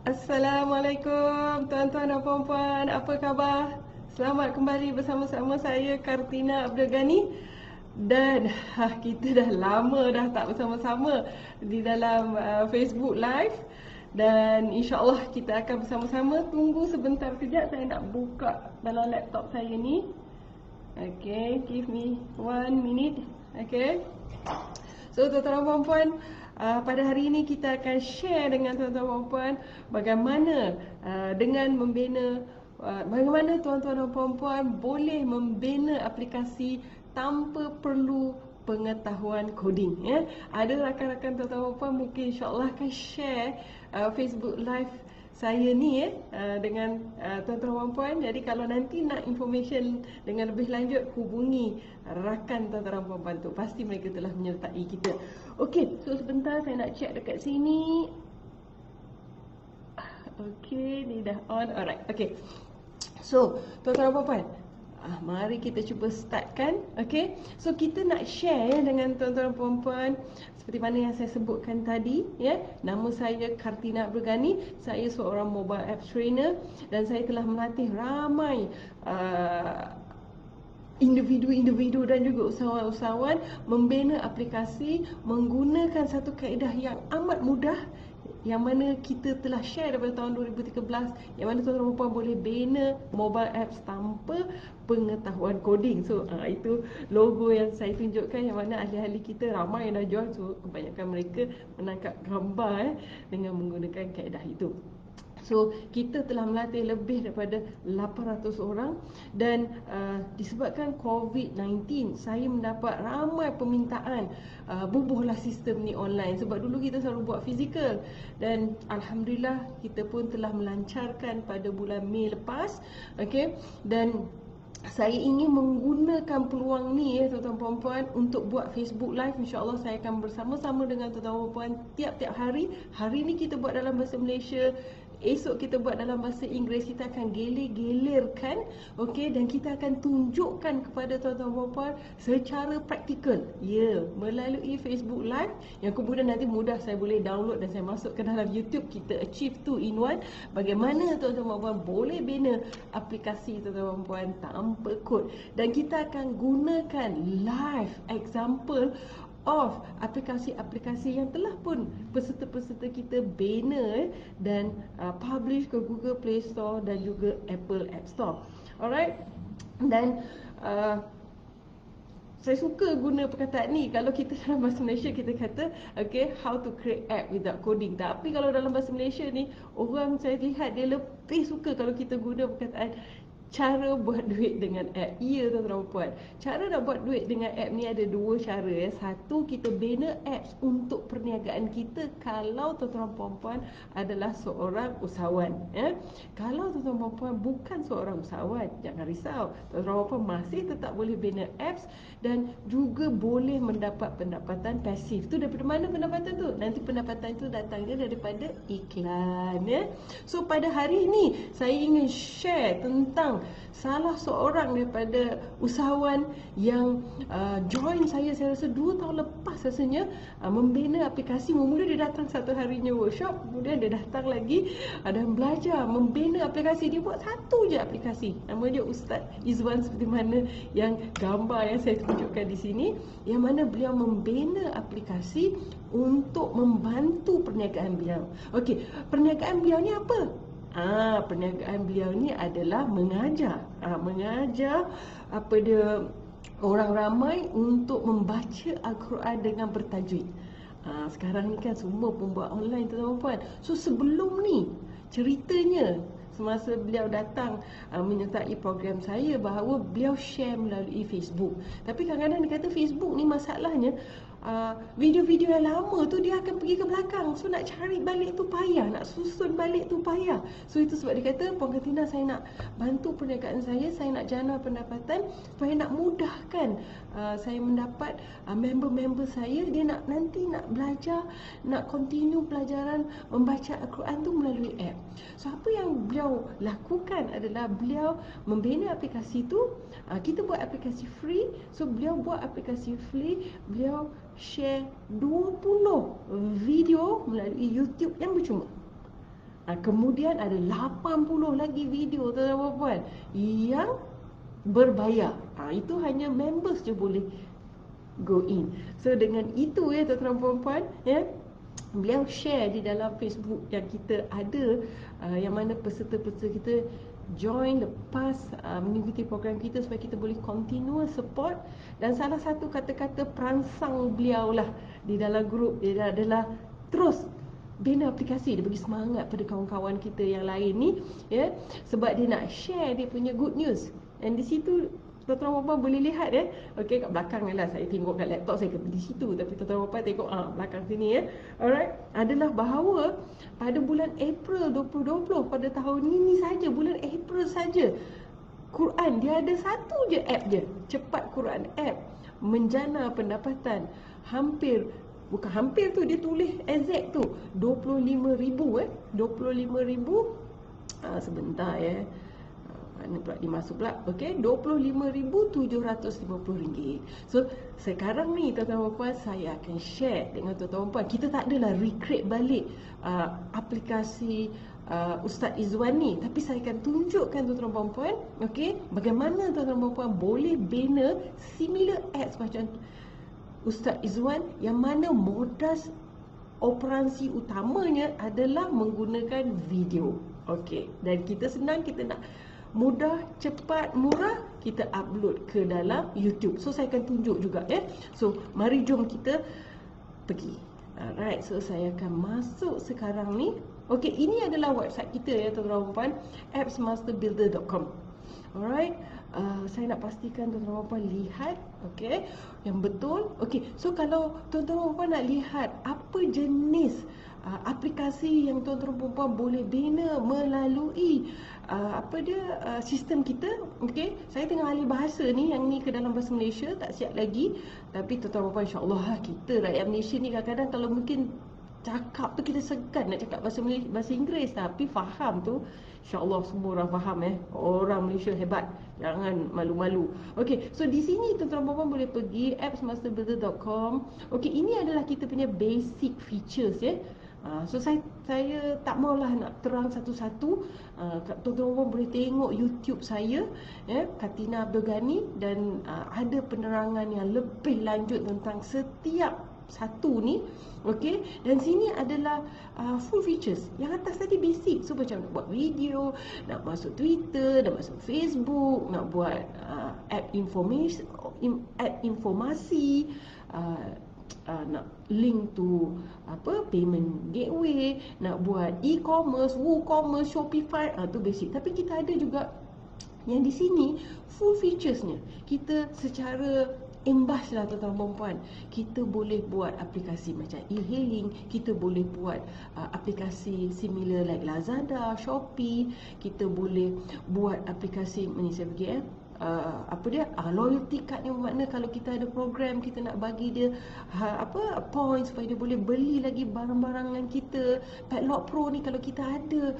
Assalamualaikum tuan-tuan dan puan-puan, apa khabar? Selamat kembali bersama-sama saya Kartina Abdul Ghani. Dan kita dah lama dah tak bersama-sama di dalam Facebook Live. Dan insyaAllah kita akan bersama-sama. Tunggu sebentar kejap, saya nak buka dalam laptop saya ni. Okay, give me 1 minute. Okay. So tuan-tuan dan puan-puan, pada hari ini kita akan share dengan tuan-tuan dan puan-puan bagaimana dengan membina, bagaimana tuan-tuan dan puan-puan boleh membina aplikasi tanpa perlu pengetahuan coding, ya. Ada rakan-rakan tuan-tuan dan puan mungkin insya-Allah akan share Facebook Live saya ni dengan tuan-tuan dan puan. Jadi kalau nanti nak information dengan lebih lanjut, hubungi rakan tuan-tuan dan puan tu. Pasti mereka telah menyertai kita. Okey, so sebentar saya nak check dekat sini. Okey, ni dah on. Alright. Okey. So, tuan-tuan dan puan, mari kita cuba startkan. Okay. So kita nak share dengan tuan-tuan dan puan-puan seperti mana yang saya sebutkan tadi, ya. Nama saya Kartina Abdul Ghani. Saya seorang mobile app trainer dan saya telah melatih ramai individu-individu dan juga usahawan-usahawan membina aplikasi menggunakan satu kaedah yang amat mudah, yang mana kita telah share daripada tahun 2013, yang mana tuan-tuan dan puan boleh bina mobile apps tanpa pengetahuan coding. So itu logo yang saya tunjukkan, yang mana ahli-ahli kita ramai yang dah jual. So kebanyakan mereka menangkap gambar dengan menggunakan kaedah itu. So kita telah melatih lebih daripada 800 orang. Dan disebabkan COVID-19, saya mendapat ramai permintaan bubuhlah sistem ni online. Sebab dulu kita selalu buat fizikal. Dan Alhamdulillah kita pun telah melancarkan pada bulan Mei lepas. Okay. Dan saya ingin menggunakan peluang ni, tuan-tuan puan-puan, untuk buat Facebook Live. InsyaAllah saya akan bersama-sama dengan tuan-tuan puan tiap-tiap hari. Hari ni kita buat dalam bahasa Malaysia, esok kita buat dalam bahasa Inggeris. Kita akan gelir-gelirkan, okey, dan kita akan tunjukkan kepada tuan-tuan puan-puan secara praktikal, ya, melalui Facebook Live, yang kemudian nanti mudah saya boleh download dan saya masuk ke dalam YouTube. Kita achieve 2 in 1. Bagaimana tuan-tuan puan-puan boleh bina aplikasi tuan-tuan puan-puan tanpa kod. Dan kita akan gunakan live example of aplikasi-aplikasi yang telah pun peserta-peserta kita bina dan publish ke Google Play Store dan juga Apple App Store. Alright. Dan saya suka guna perkataan ni. Kalau kita dalam bahasa Malaysia kita kata, okay, how to create app without coding. Tapi kalau dalam bahasa Malaysia ni, orang saya lihat dia lebih suka kalau kita guna perkataan cara buat duit dengan app. Ya tuan-tuan dan puan, cara nak buat duit dengan app ni ada 2 cara, ya. Satu, kita bina apps untuk perniagaan kita kalau tuan-tuan dan puan adalah seorang usahawan, ya. Kalau tuan-tuan dan puan bukan seorang usahawan, jangan risau, tuan-tuan dan puan masih tetap boleh bina apps dan juga boleh mendapat pendapatan pasif. Tu daripada mana pendapatan tu? Nanti pendapatan tu datangnya daripada iklan, ya. So pada hari ini saya ingin share tentang salah seorang daripada usahawan yang join saya rasa 2 tahun lepas rasanya, membina aplikasi. Mula dia datang satu harinya workshop, kemudian dia datang lagi dan belajar membina aplikasi. Dia buat satu je aplikasi, nama dia Ustaz Izwan, seperti mana yang gambar yang saya tunjukkan di sini, yang mana beliau membina aplikasi untuk membantu perniagaan beliau. Okey, perniagaan beliau ni apa? Perniagaan beliau ni adalah mengajar. Mengajar orang ramai untuk membaca Al-Quran dengan bertajwid. Sekarang ni kan semua pun buat online, tuan-tuan. So sebelum ni, ceritanya semasa beliau datang menyertai program saya, bahawa beliau share melalui Facebook. Tapi kadang-kadang dia kata Facebook ni masalahnya, video-video yang lama tu dia akan pergi ke belakang. So nak cari balik tu payah, nak susun balik tu payah. So itu sebab dia kata, Puan Kartina, saya nak bantu perniagaan saya nak jana pendapatan supaya nak mudahkan saya mendapat member-member saya. Dia nanti nak belajar, nak continue pelajaran membaca Al-Quran tu melalui app. So apa yang beliau lakukan adalah beliau membina aplikasi tu. Kita buat aplikasi free. So beliau buat aplikasi free, beliau share 20 video melalui YouTube yang percuma. Kemudian ada 80 lagi video tuan-tuan dan puan yang berbayar. Itu hanya members je boleh go in. So dengan itu ya tuan-tuan dan puan ya, beliau share di dalam Facebook yang kita ada, yang mana peserta-peserta kita join lepas mengikuti program kita supaya kita boleh continue support. Dan salah satu kata-kata perangsang beliau lah di dalam grup dia adalah terus bina aplikasi. Dia bagi semangat pada kawan-kawan kita yang lain ni ya, sebab dia nak share dia punya good news. Dan di situ tuan-tuan dan puan boleh lihat ya. Okey, kat belakang lah saya tengok kat laptop saya di situ, tapi tuan-tuan dan puan tengok belakang sini ya. Alright, adalah bahawa pada bulan April 2020, pada tahun ini saja, bulan April saja, Quran dia ada satu je app je, Cepat Quran app, menjana pendapatan hampir, bukan hampir tu, dia tulis exact tu 25,000 25,000 sebentar ya, mana pula dimasuk pula. Okey, RM25,750. So sekarang ni tuan-tuan dan puan, saya akan share dengan tuan-tuan dan puan. Kita tak adalah recreate balik aplikasi Ustaz Izwan ni, tapi saya akan tunjukkan tuan-tuan dan puan, okey, bagaimana tuan-tuan dan puan boleh bina similar apps macam Ustaz Izwan, yang mana modus operasi utamanya adalah menggunakan video. Okey, dan kita senang, kita nak mudah, cepat, murah, kita upload ke dalam YouTube. So saya akan tunjuk juga ya. So mari jom kita pergi. Alright, so saya akan masuk sekarang ni. Okey, ini adalah website kita ya tuan-tuan dan puan, appsmasterbuilder.com. Alright, saya nak pastikan tuan-tuan dan puan lihat, okey, yang betul. Okey, so kalau tuan-tuan dan puan nak lihat apa jenis aplikasi yang tuan-tuan dan puan boleh bina melalui sistem kita, okey, saya tengah alih bahasa ni, yang ni ke dalam bahasa Malaysia, tak siap lagi. Tapi tuan-tuan dan puan, insya-Allah kita rakyat Malaysia ni kadang-kadang kalau mungkin cakap tu kita segan nak cakap bahasa Malaysia, bahasa Inggeris, tapi faham tu insya-Allah semua orang faham Orang Malaysia hebat, jangan malu-malu. Okey, so di sini tuan-tuan dan puan boleh pergi appsmasterbuilder.com. Okey, ini adalah kita punya basic features ya. So saya tak maulah nak terang satu-satu. Tuan-tuan dan puan boleh tengok YouTube saya ya, Katina Abdul Ghani, dan ada penerangan yang lebih lanjut tentang setiap satu ni. Okey, dan sini adalah full features. Yang atas tadi basic. So macam nak buat video, nak masuk Twitter, nak masuk Facebook, nak buat app informasi, nak link to payment gateway, nak buat e-commerce, WooCommerce, Shopify, tu basic. Tapi kita ada juga yang di sini full featuresnya. Kita secara imbas lah tuan-tuan dan puan, kita boleh buat aplikasi macam e-hailing, kita boleh buat aplikasi similar like Lazada, Shopee, kita boleh buat aplikasi, ni saya pergi loyalty card ni, bermakna kalau kita ada program, kita nak bagi dia points supaya dia boleh beli lagi barang-barangan kita. Padlock Pro ni kalau kita ada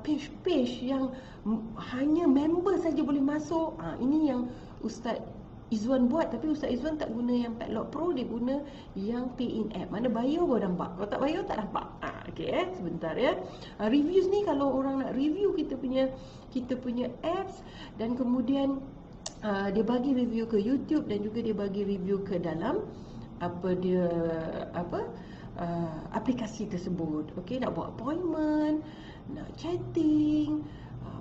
page-page yang hanya member saja boleh masuk, ini yang Ustaz Izwan buat, tapi Ustaz Izwan tak guna yang Padlock Pro, dia guna yang pay in app. Mana bayar baru nampak, kalau tak bayar tak nampak. Okey sebentar ya. Reviews ni kalau orang nak review kita punya apps, dan kemudian dia bagi review ke YouTube, dan juga dia bagi review ke dalam aplikasi tersebut. Okey, nak buat appointment, nak chatting,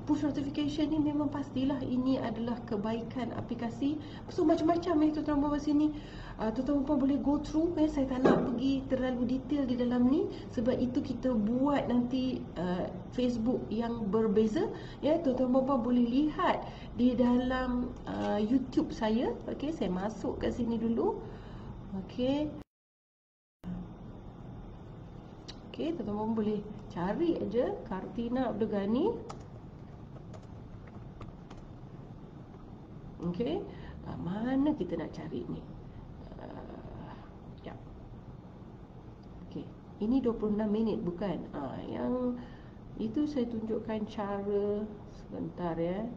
push notification ni memang pastilah ini adalah kebaikan aplikasi. So macam-macam tuan-tuan dan puan sini. Tuan-tuan dan puan boleh go through saya tak nak pergi terlalu detail di dalam ni, sebab itu kita buat nanti Facebook yang berbeza ya. Tuan-tuan dan puan boleh lihat di dalam YouTube saya. Okey, saya masuk kat sini dulu. Okey, tuan-tuan dan puan boleh cari aja Katina Abdul Ghani. Okey, mana kita nak cari ni? Ya. Okey, ini 26 minit bukan? Yang itu saya tunjukkan cara, sebentar ya.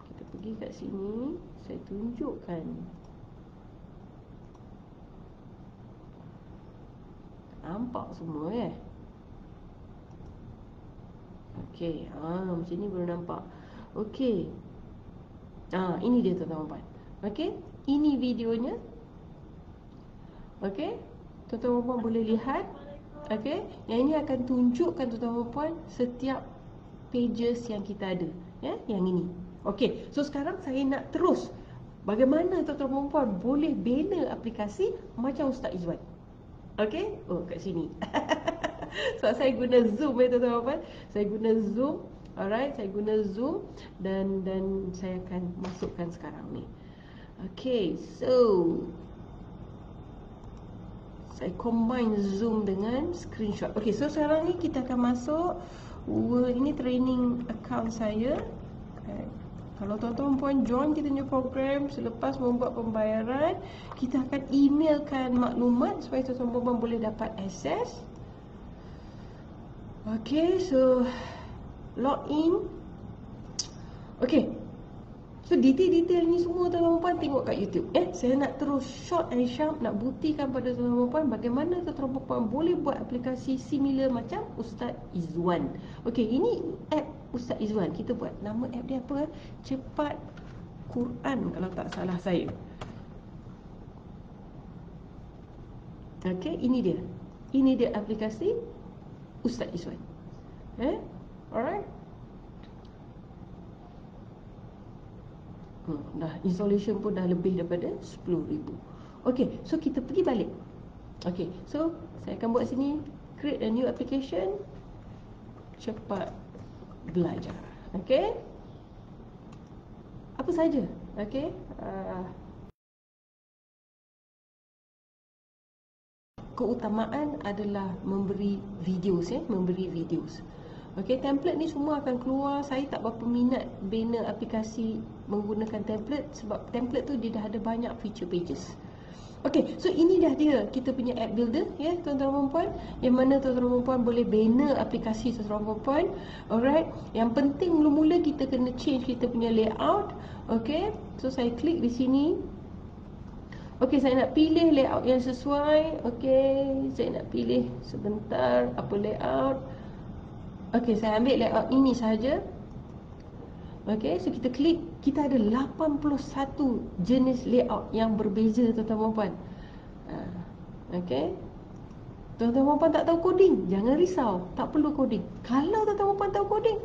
Kita pergi kat sini, saya tunjukkan. Nampak semua Okey, macam ni baru nampak. Okey. Ini dia tuan-tuan puan. Okey, ini videonya. Okey, tuan-tuan puan boleh lihat. Okey, yang ini akan tunjukkan tuan-tuan puan setiap pages yang kita ada, ya, yang ini. Okey, so sekarang saya nak terus bagaimana tuan-tuan puan boleh bina aplikasi macam Ustaz Izwan. Okey, kat sini. So saya guna Zoom ya tuan-tuan puan. Saya guna Zoom. Alright, saya guna Zoom dan saya akan masukkan sekarang ni. Okay, so saya combine Zoom dengan screenshot. Okay, so sekarang ni kita akan masuk. Ini training account saya. Kalau tuan-tuan puan join kita punya program selepas membuat pembayaran, kita akan emailkan maklumat supaya tuan-tuan puan boleh dapat akses. Okay, so login. Okay, so detail-detail ni semua tuan-tuan puan tengok kat YouTube. Saya nak terus short and sharp, nak buktikan pada tuan-tuan puan bagaimana tuan-tuan puan boleh buat aplikasi similar macam Ustaz Izwan. Okay, ini app Ustaz Izwan. Kita buat nama app dia apa? Cepat Quran kalau tak salah saya. Okay, ini dia. Ini dia aplikasi Ustaz Izwan. Alright. Dah installation pun dah lebih daripada 10,000. Okay, so kita pergi balik. Okay, so saya akan buat sini, create a new application, cepat belajar. Okay, apa saja. Okay, keutamaan adalah memberi videos, memberi videos. Okey, template ni semua akan keluar. Saya tak berapa minat bina aplikasi menggunakan template sebab template tu dia dah ada banyak feature pages. Okey, so ini dah dia kita punya app builder, ya tuan-tuan dan puan, yang mana tuan-tuan dan puan boleh bina aplikasi tuan-tuan dan puan. Alright, yang penting mula-mula kita kena change kita punya layout. Okey, so saya klik di sini. Okey, saya nak pilih layout yang sesuai. Okey, saya nak pilih sebentar apa layout. Okey, saya ambil layout ini saja. Okey, so kita klik. Kita ada 81 jenis layout yang berbeza tuan-tuan dan puan. Okey, tuan-tuan dan puan tak tahu coding, jangan risau, tak perlu coding. Kalau tuan-tuan dan puan tahu coding,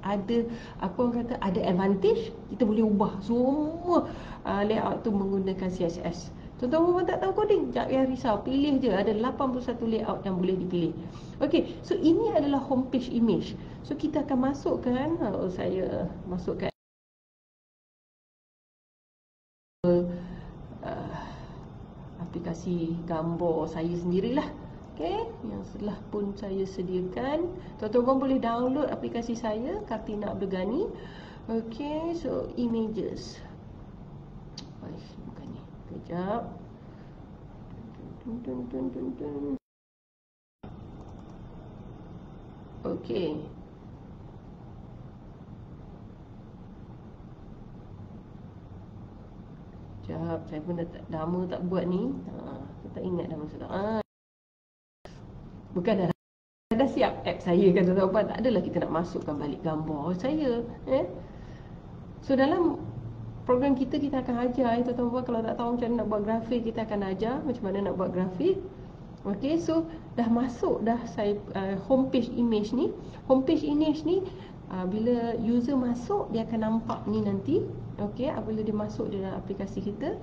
ada apa orang kata, ada advantage. Kita boleh ubah semua layout tu menggunakan CSS. Tuan-tuan dan puan tak tahu coding, jangan risau, pilih je, ada 81 layout yang boleh dipilih. Okey, so ini adalah homepage image. So kita akan masukkan, saya masukkan aplikasi gambar saya sendirilah. Okey, yang telah pun saya sediakan. Tuan-tuan boleh download aplikasi saya, Kartina Abdul Ghani. Okey, so images. Bukan ni. Kejap. Okey. Sekejap, saya pun dah lama tak buat ni. Saya tak ingat dah masa tu. Bukan dah siap app saya kan tuan-tuan. Tak adalah kita nak masukkan balik gambar saya. So dalam program kita akan ajar tuan-tuan, kalau tak tahu macam mana nak buat grafik, kita akan ajar macam mana nak buat grafik. Okey, so dah masuk dah saya homepage image ni. Homepage image ni bila user masuk dia akan nampak ni nanti. Okey, apabila dia masuk dalam aplikasi kita.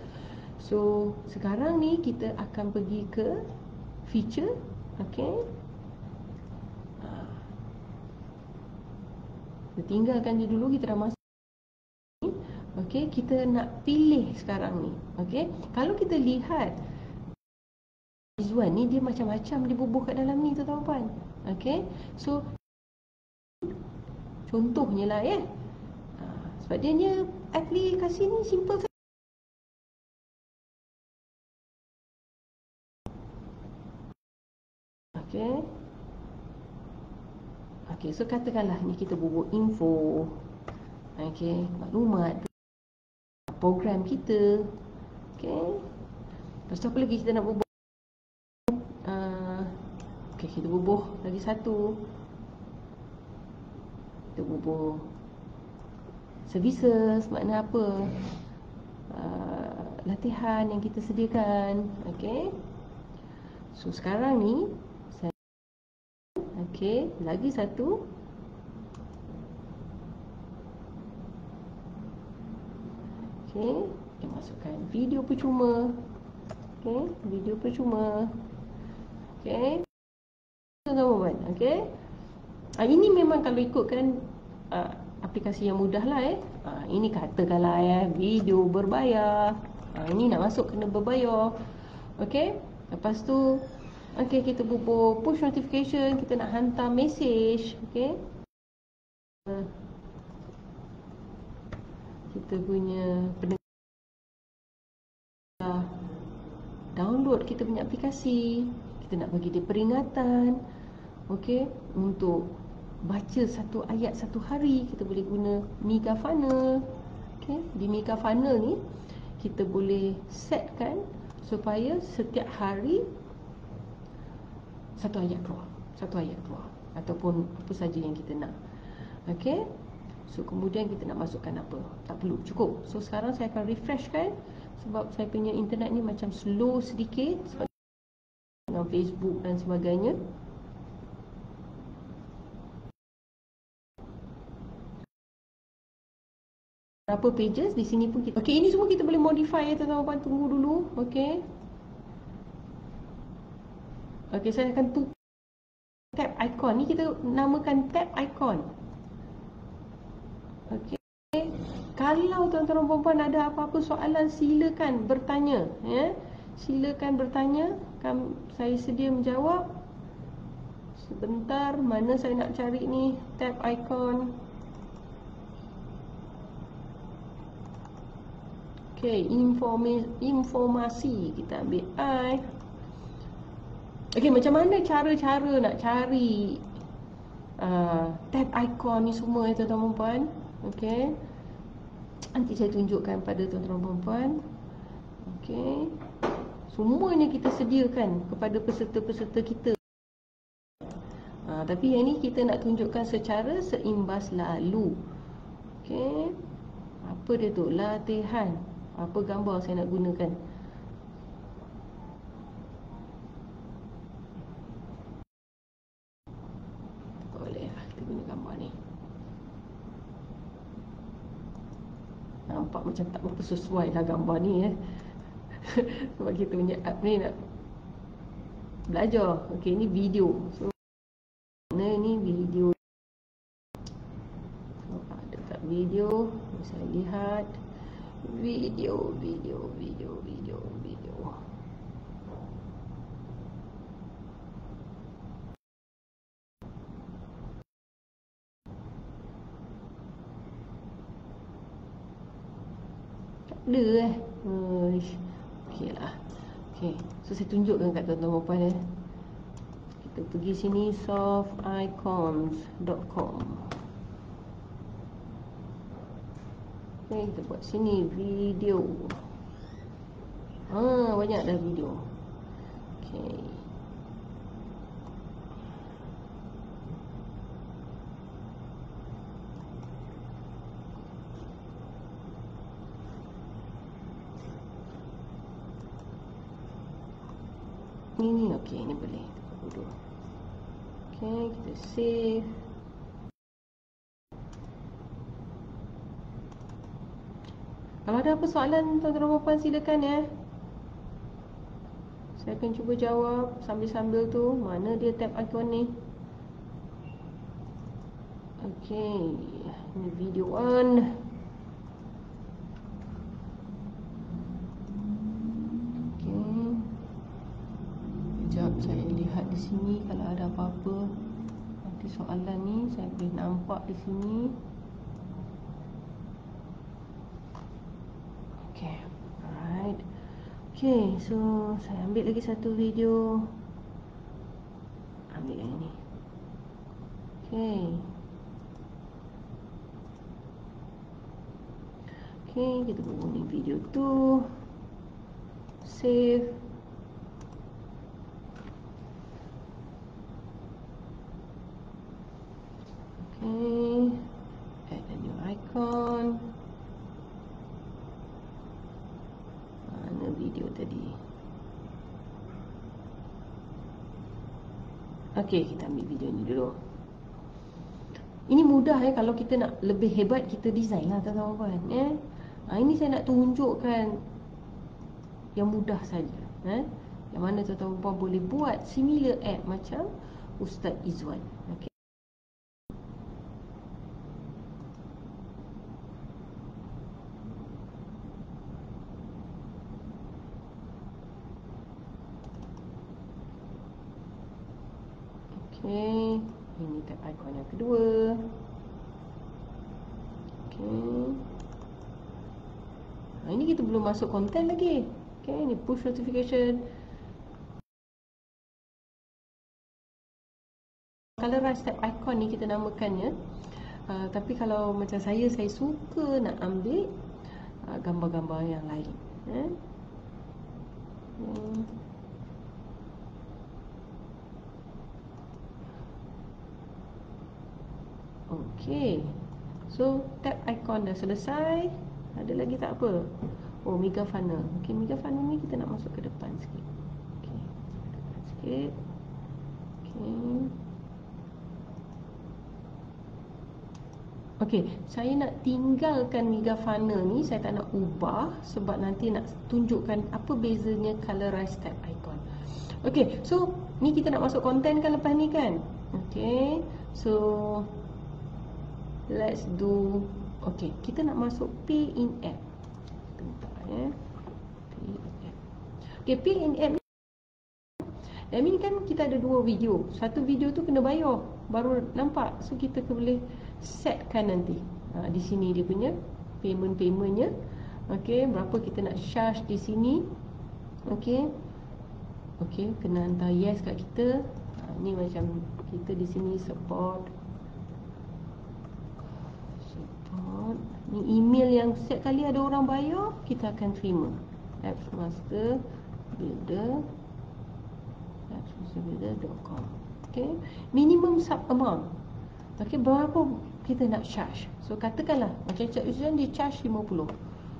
So sekarang ni kita akan pergi ke feature. Okey, kita tinggalkan je dulu, kita dah masuk. Okey, kita nak pilih sekarang ni. Okey, kalau kita lihat Izwan ni dia macam-macam dibubuh kat dalam ni tuan-tuan. Okey, so contohnya lah ya. Sebab dia aplikasi ni simple kan. Okey. Okey, so katakanlah ni kita bubuh info. Okey, maklumat program kita. Okey. Lepas tu apa lagi kita nak bubuh? Okey, kita bubuh lagi satu. Kita bubuh services, makna apa? Latihan yang kita sediakan. Okay. So sekarang ni saya, okay, lagi satu. Okay, kita masukkan video percuma. Okay, video percuma. Okay, tuan-tuan. Okay, ini memang kalau ikutkan aplikasi yang mudah lah ini katakanlah video berbayar. Ini nak masuk kena berbayar. Okay, lepas tu okay, kita bubuh push notification, kita nak hantar message. Okay, kita punya pendengar download kita punya aplikasi, kita nak bagi dia peringatan. Okay, untuk baca satu ayat satu hari, kita boleh guna Mega Funnel. Okay, di Mega Funnel ni kita boleh setkan supaya setiap hari satu ayat keluar, ataupun apa saja yang kita nak. Okay, so kemudian kita nak masukkan apa, tak perlu, cukup. So sekarang saya akan refreshkan, sebab saya punya internet ni macam slow sedikit sebab dengan Facebook dan sebagainya. Berapa pages di sini pun kita. Okey, ini semua kita boleh modify ya tuan-tuan, tunggu dulu. Okey. Okey, saya akan tukar tab icon ni, kita namakan tab icon. Okey. Kalau tuan-tuan perempuan ada apa-apa soalan, silakan bertanya ya. Silakan bertanya, saya sedia menjawab. Sebentar, mana saya nak cari ni tab icon. Okay, informasi kita ambil I. Okay, macam mana cara-cara nak cari tab icon ni semua ya tuan-tuan perempuan. Okay, nanti saya tunjukkan pada tuan-tuan perempuan. Okay, semuanya kita sediakan kepada peserta-peserta kita. Tapi yang ni kita nak tunjukkan secara seimbas lalu. Okay, apa dia tu? Latihan. Apa gambar saya nak gunakan? Tak boleh lah, kita guna gambar ni. Nampak macam tak berapa sesuai lah gambar ni ya. Sebab kita punya app ni nak belajar. Okey, ni video. So mana ni video? Dekat video saya lihat video. Tak ada okey lah. Okey, so saya tunjukkan kat tuan-tuan puan Kita pergi sini, softicons.com. Okay, kita buat sini video. Banyak dah video. Okay. Ini okey, ini boleh. Okay, kita save. Kalau ada apa soalan tuan-tuan puan silakan ya. Saya akan cuba jawab sambil-sambil tu. Mana dia tab icon ni? Okey, ini video 1. Okey. Sekejap saya lihat di sini kalau ada apa-apa. Nanti soalan ni saya boleh nampak di sini. Okay, alright. Okay, so saya ambil lagi satu video. Ambil yang ini. Okay. Okay, kita buat ni video tu. Save. Okay. Okey, kita ambil video ni dulu. Ini mudah ya, kalau kita nak lebih hebat kita design lah tuan-tuan ya. Ini saya nak tunjukkan yang mudah saja yang mana tuan-tuan boleh buat similar app macam Ustaz Izwan. Okey. Okey, ini tab icon yang kedua. Okey. Ini kita belum masuk konten lagi. Okey, ini push notification. Colorize tab icon ni kita namakannya. Tapi kalau macam saya suka nak ambil gambar-gambar yang lain. Okey. So tab icon dah selesai. Ada lagi tak apa? Oh, Mega Funnel. Okey, Mega Funnel ni kita nak masuk ke depan sikit. Okey, depan sikit. Okey. Okey, saya nak tinggalkan Mega Funnel ni, saya tak nak ubah sebab nanti nak tunjukkan apa bezanya colorize tab icon. Okey, so ni kita nak masuk konten kan lepas ni kan? Okey. So let's do. Okey, kita nak masuk pay in app. Bentar ya. Pay in app. Okey, pay in app ni kan kita ada dua video. Satu video tu kena bayar baru nampak. So kita boleh setkan nanti. Di sini dia punya paymentnya. Okey, berapa kita nak charge di sini. Okey. Okey, kena hantar yes kat kita. Ni macam kita di sini support. Ni email yang setiap kali ada orang bayar kita akan terima. Apps Master Builder appsmasterbuilder.com. Okay, minimum sub amount. Okay, berapa kita nak charge? So katakanlah macam Cik Uzan dia charge 50.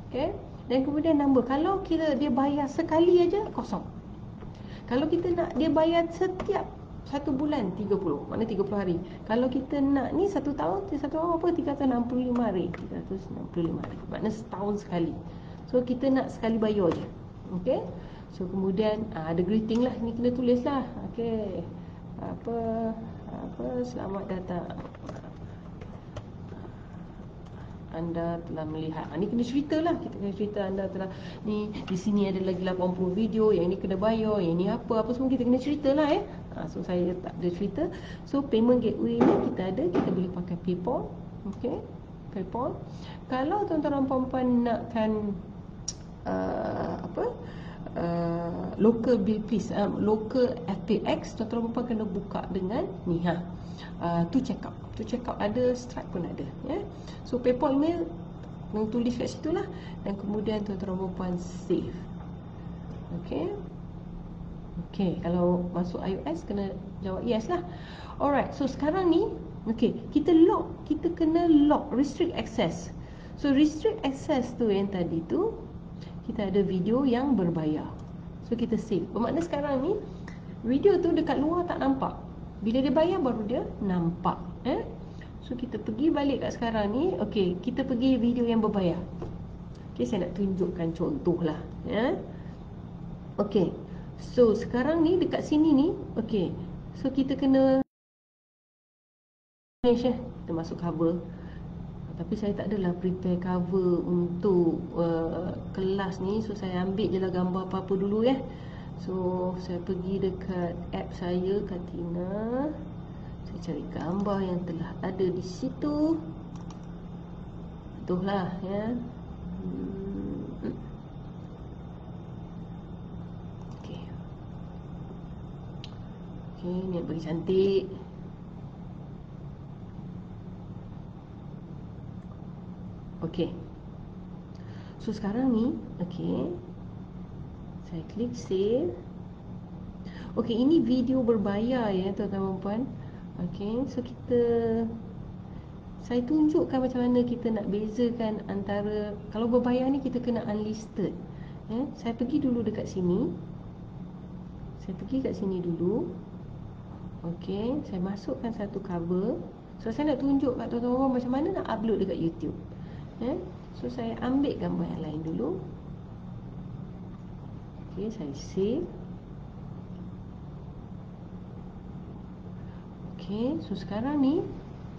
Okay, dan kemudian number. Kalau dia bayar sekali aja kosong. Kalau kita nak dia bayar setiap satu bulan 30, mana 30 hari. Kalau kita nak ni satu tahun apa 365 hari. 365 hari. Makna setahun sekali. So kita nak sekali bayar je. Okey. So kemudian ada greeting lah, ni kena tulis lah. Okey. Apa selamat datang. Anda telah melihat. Ni kena cerita lah. Kita kena cerita anda telah ni di sini ada lagi 80 video, yang ni kena bayar, yang ni apa semua kita kena cerita lah so saya tak ada cerita. So payment gateway ni kita ada, kita boleh pakai PayPal. Okey, PayPal. Kalau tuan-tuan puan-puan nakkan local bill please, local FPX, tuan-tuan puan-puan kena buka dengan ni to check out ada, Stripe pun ada ya. So PayPal email yang tulis kat situ lah, dan kemudian tuan-tuan puan-puan save. Okey. Okey, kalau masuk iOS kena jawab yes lah. Alright, so sekarang ni okey, kita kena lock restrict access. So restrict access tu yang tadi tu kita ada video yang berbayar. So kita save. Bermakna sekarang ni video tu dekat luar tak nampak. Bila dia bayar baru dia nampak. So kita pergi balik kat sekarang ni. Okey, kita pergi video yang berbayar. Okey, saya nak tunjukkan contoh lah Okey. So sekarang ni dekat sini ni, okey. So kita kena kita masuk cover. Tapi saya tak adalah prepare cover untuk kelas ni. So saya ambil je lah gambar apa-apa dulu ya. So saya pergi dekat app saya, Katina. Saya cari gambar yang telah ada di situ. Betul lah ya. Okey, ni bagi cantik. Okey. So sekarang ni, okey. Saya klik save. Okey, ini video berbayar ya tuan-tuan dan puan. Okey, so saya tunjukkan macam mana kita nak bezakan antara, kalau berbayar ni kita kena unlisted. Saya pergi dulu dekat sini. Saya pergi kat sini dulu. Okey, saya masukkan satu cover. So saya nak tunjuk kat tuan-tuan macam mana nak upload dekat YouTube. So saya ambil gambar yang lain dulu. Okey, saya save. Okey, so sekarang ni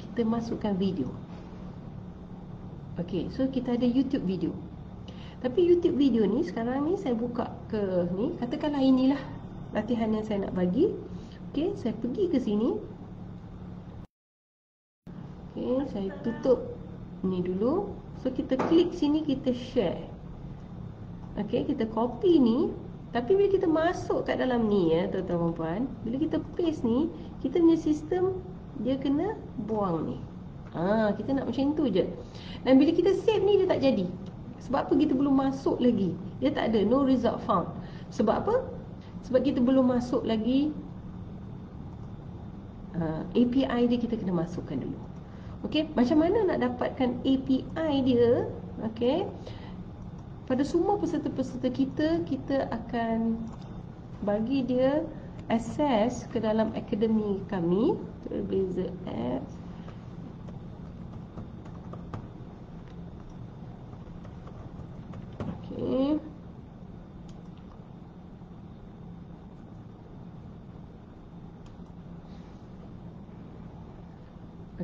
kita masukkan video. Okey, so kita ada YouTube video. Tapi YouTube video ni sekarang ni saya buka ke ni, katakanlah inilah latihan yang saya nak bagi. Okey, saya pergi ke sini. Okey, saya tutup ni dulu. So kita klik sini, kita share. Okey, kita copy ni. Tapi bila kita masuk kat dalam ni tuan-tuan puan, bila kita paste ni, kita punya sistem dia kena buang ni. Kita nak macam tu je. Dan bila kita save ni dia tak jadi. Sebab apa? Kita belum masuk lagi. Dia tak ada, no result found. Sebab apa? Sebab kita belum masuk lagi API dia, kita kena masukkan dulu. Okey, macam mana nak dapatkan API dia? Okey, pada semua peserta-peserta kita akan bagi dia akses ke dalam akademi kami, Trailblazer Apps. Okey.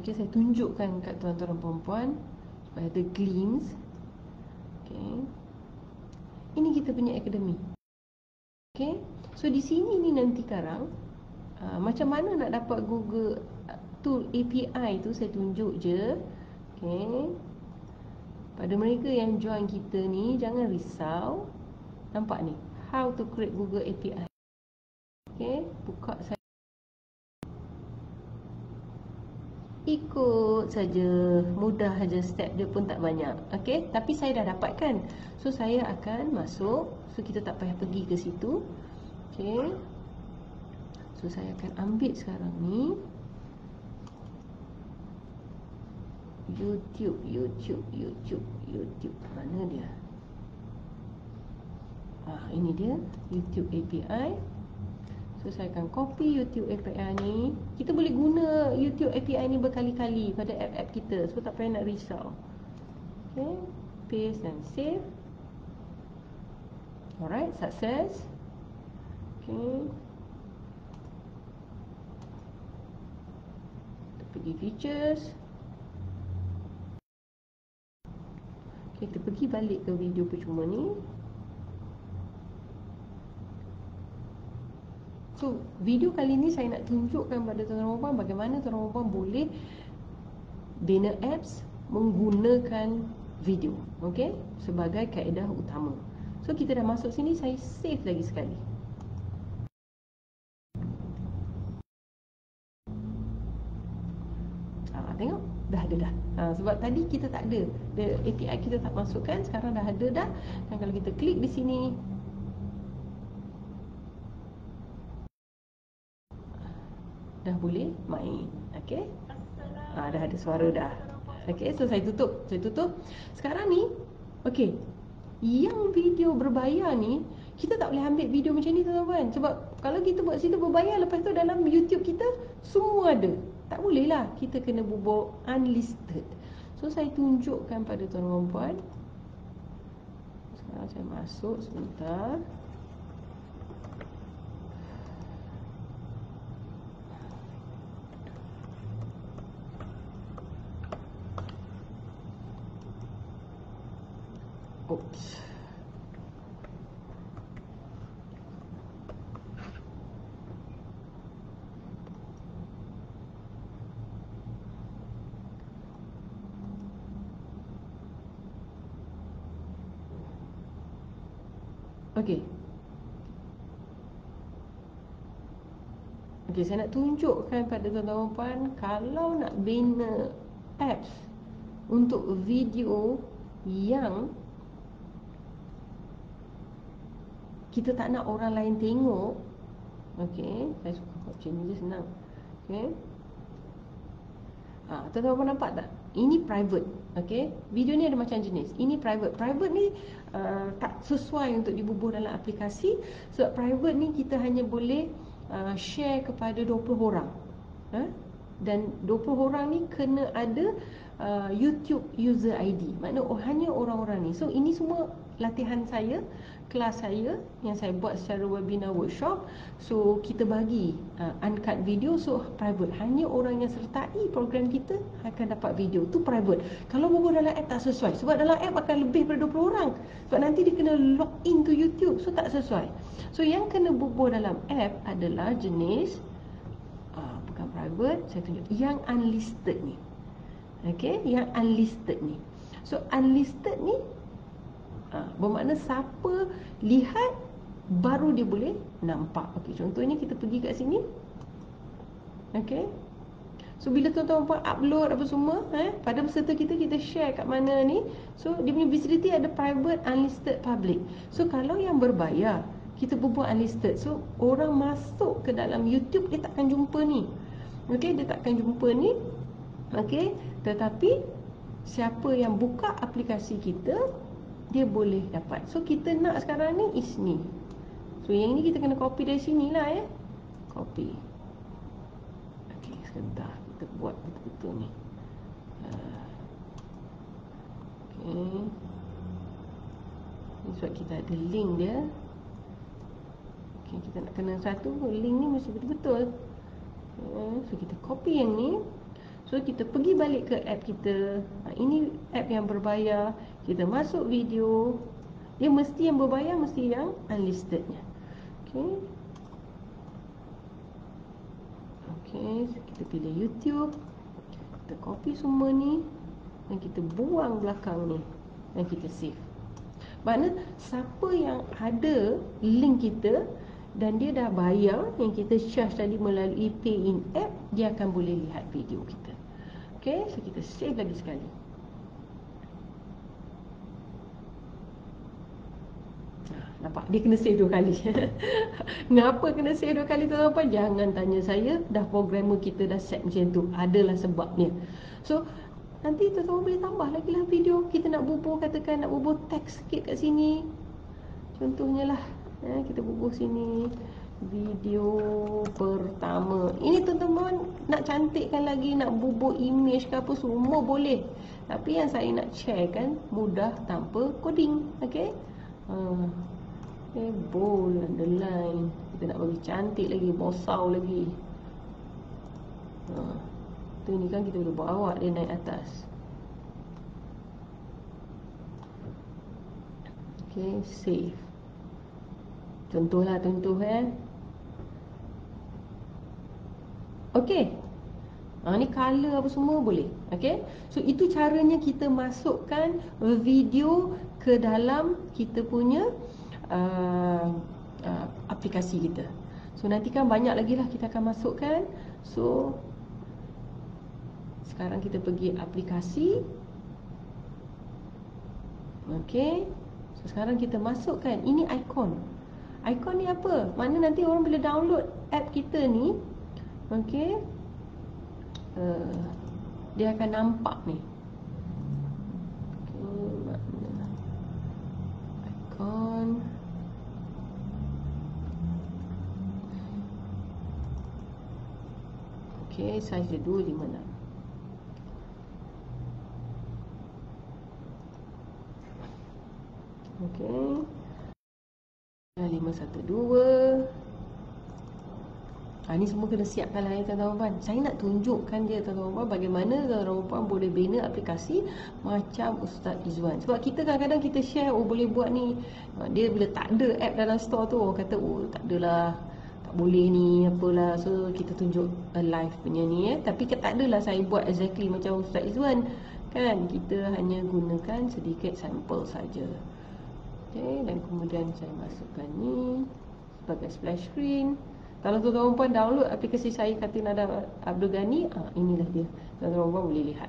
Okey, saya tunjukkan kat tuan-tuan dan puan-puan supaya ada glimpse. Okey. Ini kita punya akademi. Okey. So di sini ni nanti sekarang macam mana nak dapat Google tool API tu saya tunjuk je. Okey. Pada mereka yang join kita ni, jangan risau. Nampak ni, how to create Google API. Okey, buka saya. Ikut saja, mudah saja, step dia pun tak banyak. Okey, tapi saya dah dapatkan. So saya akan masuk. So kita tak payah pergi ke situ. Okey. So saya akan ambil sekarang ni YouTube. Mana dia? Ini dia YouTube API. So saya akan copy YouTube API ni. Kita boleh guna YouTube API ni berkali-kali pada app-app kita. So tak payah nak risau. Okay, paste dan save. Alright, success. Okay, kita pergi features. Okay, kita pergi balik ke video percuma ni. So, video kali ni saya nak tunjukkan pada tuan-tuan puan bagaimana tuan-tuan puan boleh bina apps menggunakan video, okey, sebagai kaedah utama. So, kita dah masuk sini, saya save lagi sekali. Tengok, dah ada dah. Sebab tadi kita tak ada, API kita tak masukkan, sekarang dah ada dah. Dan kalau kita klik di sini, dah boleh main. Okey. Dah ada suara dah. Okey, so saya tutup. Sekarang ni, okey. Yang video berbayar ni, kita tak boleh ambil video macam ni tuan-tuan. Sebab kalau kita buat situ berbayar, lepas tu dalam YouTube kita semua ada. Tak boleh lah. Kita kena bubuh unlisted. So saya tunjukkan pada tuan-tuan puan. Sekarang saya masuk sebentar. Oops. Okey. Okey, saya nak tunjukkan pada tuan-tuan puan, kalau nak bina apps untuk video yang kita tak nak orang lain tengok. Okey, saya suka buat macam ni je, senang. Okey. Tuan-tuan puan nampak tak? Ini private. Okey, video ni ada macam jenis. Ini private. Private ni tak sesuai untuk dibubuh dalam aplikasi. Sebab private ni kita hanya boleh share kepada 20 orang. Dan 20 orang ni kena ada YouTube user ID. Maknanya hanya orang-orang ni. So ini semua latihan saya, kelas saya yang saya buat secara webinar workshop. So kita bagi uncut video, so private. Hanya orang yang sertai program kita akan dapat video. Tu private. Kalau bubuh dalam app tak sesuai. Sebab dalam app akan lebih daripada 20 orang. Sebab nanti dia kena log in to YouTube. So tak sesuai. So yang kena bubuh dalam app adalah jenis bukan private, saya tunjuk yang unlisted ni. Okey, yang unlisted ni. So unlisted ni bermakna siapa lihat baru dia boleh nampak. Okey, contohnya kita pergi kat sini. Okey. So bila tuan-tuan upload apa semua, pada peserta kita share kat mana ni. So dia punya visibility ada private, unlisted, public. So kalau yang berbayar, kita bubuh unlisted. So orang masuk ke dalam YouTube, dia takkan jumpa ni. Okey, dia takkan jumpa ni. Okey, tetapi siapa yang buka aplikasi kita, dia boleh dapat. So kita nak sekarang ni is ni. So yang ni kita kena copy dari sini lah ya. Copy. Okey, sebentar kita buat betul-betul ni. Okey. Ini sebab kita ada link dia. Okay, kita nak kena satu link ni mesti betul-betul. So kita copy yang ni. So kita pergi balik ke app kita. Ini app yang berbayar. Kita masuk video. Dia mesti yang berbayar, mesti yang unlistednya. Okay. Okay, so kita pilih YouTube. Kita copy semua ni. Dan kita buang belakang ni. Dan kita save. Maknanya siapa yang ada link kita dan dia dah bayar, yang kita charge tadi melalui pay in app, dia akan boleh lihat video kita. Okay, so kita save lagi sekali. Nampak? Dia kena save 2 kali. Ngapa kena save 2 kali tuan-tuan? Jangan tanya saya. Dah programmer kita dah set macam tu. Adalah sebabnya. So nanti tuan-tuan boleh tambah lagi lah video. Kita nak bubuh, katakan nak bubuh teks sikit kat sini. Contohnya lah, kita bubuh sini video pertama. Ini tuan-tuan nak cantikkan lagi, nak bubuh image ke apa, semua boleh. Tapi yang saya nak share kan mudah tanpa coding. Okay, bold, underline. Kita nak bagi cantik lagi, bosau lagi. Tu ni kan kita boleh bawa dia naik atas. Okay, save. Contohlah, contoh Okay. Ni color apa semua boleh. Okay. So itu caranya kita masukkan video ke dalam kita punya aplikasi kita. So nanti kan banyak lagi lah kita akan masukkan. So sekarang kita pergi aplikasi. Okay. So sekarang kita masukkan. Ini ikon. Ikon ni apa? Mana nanti orang bila download app kita ni, okay, dia akan nampak ni. Okay, mana ikon. Okay, saiz dia 256. Okay, 512. Ni semua kena siapkan lah tuan-tuan. Saya nak tunjukkan dia tuan-tuan bagaimana tuan-tuan boleh bina aplikasi macam Ustaz Izwan. Sebab kita kadang-kadang kita share, boleh buat ni. Dia bila tak ada app dalam store tu, orang kata tak adalah, tak boleh ni, apalah. So kita tunjuk live punya ni Tapi tak adalah saya buat exactly macam Ustaz Izwan. Kan kita hanya gunakan sedikit sampel saja. Okay, dan kemudian saya masukkan ni sebagai splash screen. Kalau tuan-tuan download aplikasi saya, kata Nada Abdul Ghani, inilah dia. Tuan-tuan boleh lihat.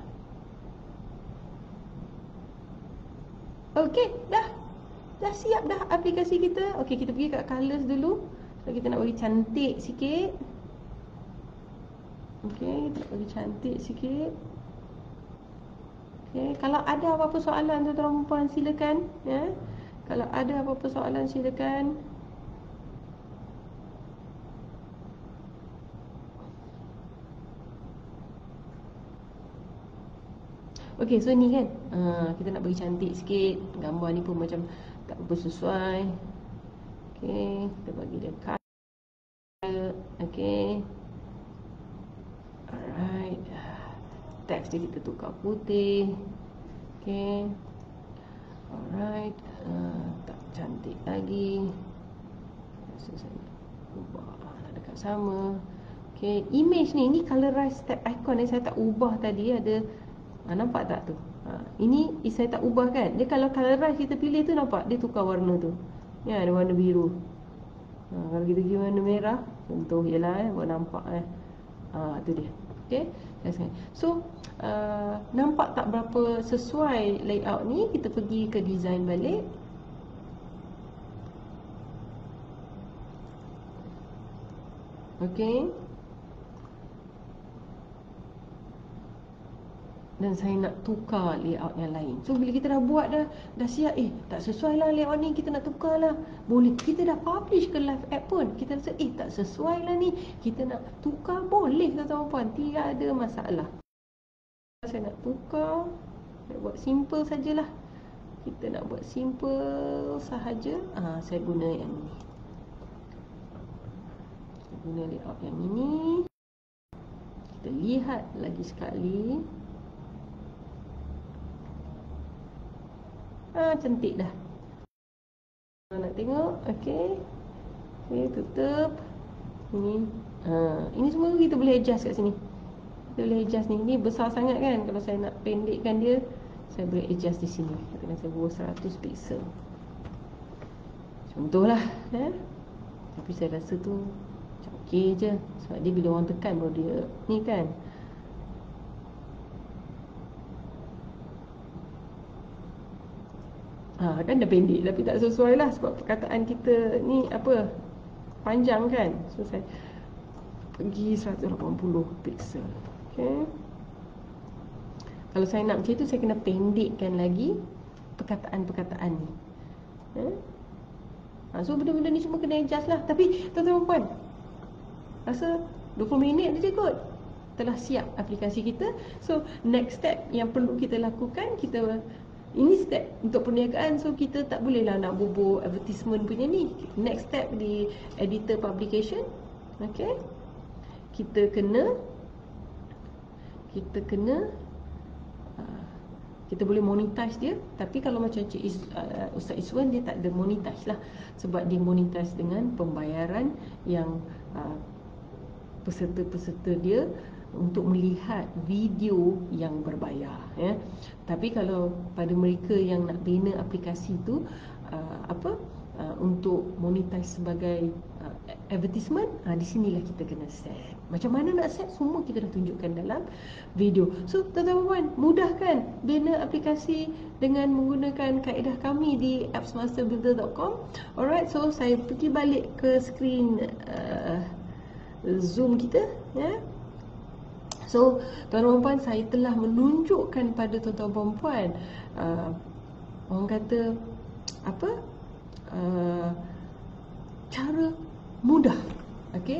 Okey, dah siap dah aplikasi kita. Okey, kita pergi kat colors dulu. So kita nak bagi cantik sikit. Okey, kita nak bagi cantik sikit. Okey, kalau ada apa-apa soalan tuan-tuan silakan Kalau ada apa-apa soalan silakan. Okay, so ni kan, kita nak bagi cantik sikit. Gambar ni pun macam tak berapa sesuai. Okay, kita bagi dia color. Okay, alright. Teks dia kita tukar putih. Okay, alright. Tak cantik lagi. So saya ubah dekat sama. Okay, image ni colorize tab icon yang saya tak ubah tadi ada. Nampak tak tu? Ini saya tak ubah kan. Dia kalau colorize kita pilih tu, nampak dia tukar warna tu. Ya, ada warna biru. Kalau kita pergi warna merah, contoh je lah buat nampak tu dia. Okay, so nampak tak berapa sesuai layout ni. Kita pergi ke design balik. Okay, dan saya nak tukar layout yang lain. So bila kita dah buat dah siap, tak sesuai lah layout ni, kita nak tukar lah. Boleh, kita dah publish ke live app pun, kita rasa tak sesuai lah ni, kita nak tukar, boleh tuan-tuan puan, tidak ada masalah. Saya nak tukar, nak buat simple sajalah. Kita nak buat simple sahaja. Saya guna yang ni. Saya guna layout yang ini. Kita lihat lagi sekali. Cantik dah. Nak tengok, okey. Okey, tutup. Ini semua kita boleh adjust kat sini. Kita boleh adjust ni. Ni besar sangat kan. Kalau saya nak pendekkan dia, saya boleh adjust di sini. Katakan saya buat 100 pixel. Contohlah, Tapi saya rasa tu macam okey je. Sebab dia bila orang tekan baru dia ni kan. Kan dah pendek tapi tak sesuai lah. Sebab perkataan kita ni apa, panjang kan. So saya pergi 180 pixel. Okay, kalau saya nak macam tu, saya kena pendekkan lagi perkataan-perkataan ni. So benda-benda ni semua kena adjust lah. Tapi tuan-tuan puan, rasa 20 minit je kot telah siap aplikasi kita. So next step yang perlu kita lakukan, ini step untuk perniagaan. So kita tak boleh lah nak bubur advertisement punya ni. Next step di editor publication. Okay, kita kena kita boleh monetize dia. Tapi kalau macam Ustaz Iswan, dia tak ada monetize lah. Sebab dia monetize dengan pembayaran yang peserta-peserta dia untuk melihat video yang berbayar, ya. Tapi kalau pada mereka yang nak bina aplikasi tu untuk monetize sebagai advertisement, di sinilah kita kena set. Macam mana nak set, semua kita dah tunjukkan dalam video. So tuan-tuan, mudah kan bina aplikasi dengan menggunakan kaedah kami di appsmasterbuilder.com. Alright, so saya pergi balik ke skrin Zoom kita, ya. So tuan-tuan puan, saya telah menunjukkan pada tuan-tuan puan orang kata apa, cara mudah,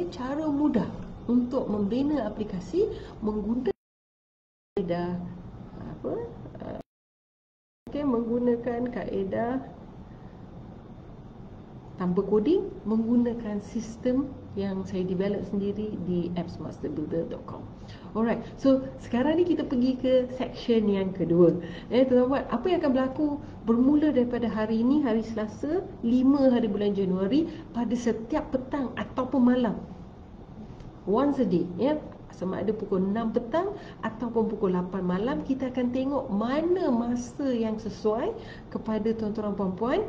cara mudah untuk membina aplikasi menggunakan kaedah menggunakan kaedah tanpa coding, menggunakan sistem yang saya develop sendiri di appsmasterbuilder.com. Alright, so sekarang ni kita pergi ke section yang kedua. Tuan-tuan, apa yang akan berlaku bermula daripada hari ini, hari Selasa, 5 hari bulan Januari, pada setiap petang ataupun malam, once a day, ya. Sama ada pukul 6 petang ataupun pukul 8 malam, kita akan tengok mana masa yang sesuai kepada tuan-tuan puan-puan.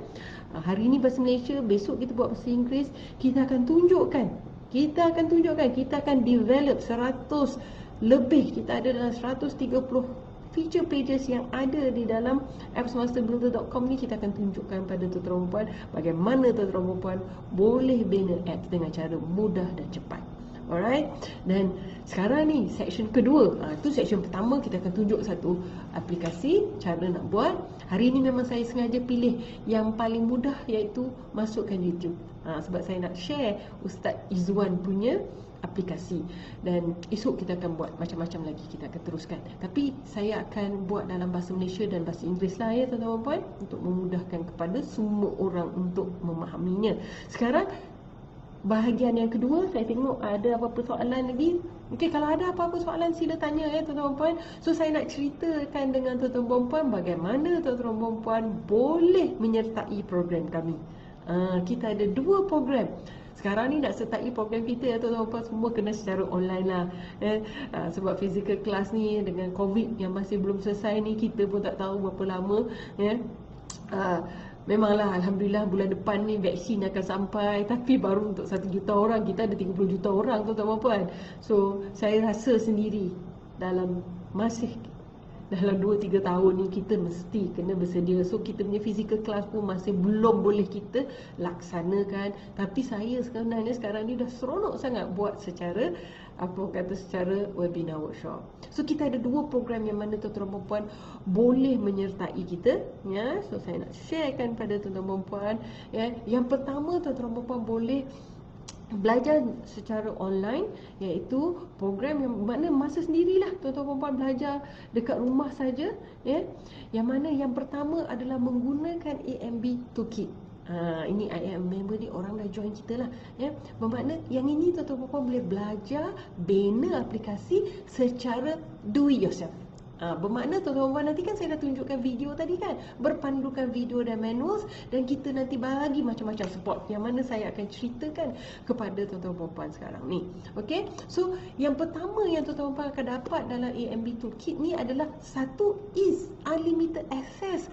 Hari ini bahasa Malaysia, besok kita buat bahasa Inggeris. Kita akan tunjukkan, kita akan develop 100 lebih. Kita ada dalam 130 feature pages yang ada di dalam appsmasterbuilder.com ni. Kita akan tunjukkan pada tuan-tuan puan bagaimana tuan-tuan puan boleh bina apps dengan cara mudah dan cepat. Alright, dan sekarang ni section kedua, tu section pertama kita akan tunjuk satu aplikasi, cara nak buat. Hari ni memang saya sengaja pilih yang paling mudah, iaitu masukkan YouTube. Sebab saya nak share Ustaz Izwan punya aplikasi, dan esok kita akan buat macam-macam lagi, kita akan teruskan. Tapi saya akan buat dalam bahasa Malaysia dan bahasa Inggeris lah ya tuan-tuan dan puan, untuk memudahkan kepada semua orang untuk memahaminya. Sekarang bahagian yang kedua, saya tengok ada apa-apa soalan lagi. Okey, kalau ada apa-apa soalan sila tanya ya tuan-tuan dan puan. So saya nak ceritakan dengan tuan-tuan dan puan bagaimana tuan-tuan dan puan boleh menyertai program kami. Kita ada 2 program. Sekarang ni nak sertai program kita ya tuan-tuan dan puan, semua kena secara online lah. Sebab physical class ni dengan COVID yang masih belum selesai ni, kita pun tak tahu berapa lama ya. Memanglah Alhamdulillah bulan depan ni vaksin akan sampai, tapi baru untuk 1 juta orang, kita ada 30 juta orang tuan-tuan dan puan. So saya rasa sendiri dalam 2-3 tahun ni kita mesti kena bersedia. So kita punya physical class pun masih belum boleh kita laksanakan. Tapi saya sebenarnya sekarang ni dah seronok sangat buat secara secara webinar workshop. So kita ada 2 program yang mana tuan-tuan dan puan boleh menyertai kita ya. So saya nak sharekan pada tuan-tuan dan puan ya. Yang pertama, tuan-tuan dan puan boleh belajar secara online, iaitu program yang mana masa sendirilah tuan-tuan dan puan belajar dekat rumah saja ya. Yang mana yang pertama adalah menggunakan AMB Toolkit. Ini IM member ni orang dah join kita lah ya. Bermakna yang ini tuan-tuan dan puan boleh belajar bina aplikasi secara do it yourself. Bermakna tuan-tuan dan puan, nanti kan saya dah tunjukkan video tadi kan, berpandukan video dan manuals, dan kita nanti bagi macam-macam support yang mana saya akan ceritakan kepada tuan-tuan dan puan sekarang ni. Okey, so yang pertama yang tuan-tuan dan puan akan dapat dalam AMB Toolkit ni adalah satu is unlimited access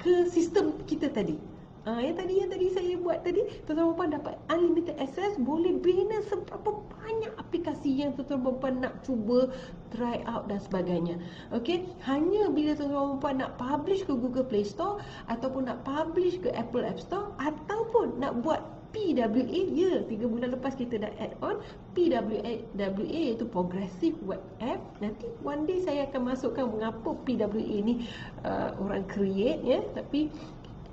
ke sistem kita tadi. Yang tadi saya buat tadi, tuan-tuan dan puan dapat unlimited access, boleh bina seberapa banyak aplikasi yang tuan-tuan dan puan nak cuba try out dan sebagainya. Okey, hanya bila tuan-tuan dan puan nak publish ke Google Play Store ataupun nak publish ke Apple App Store ataupun nak buat PWA, ya, 3 bulan lepas kita dah add on PWA, iaitu Progressive Web App. Nanti one day saya akan masukkan mengapa PWA ni orang create ya, tapi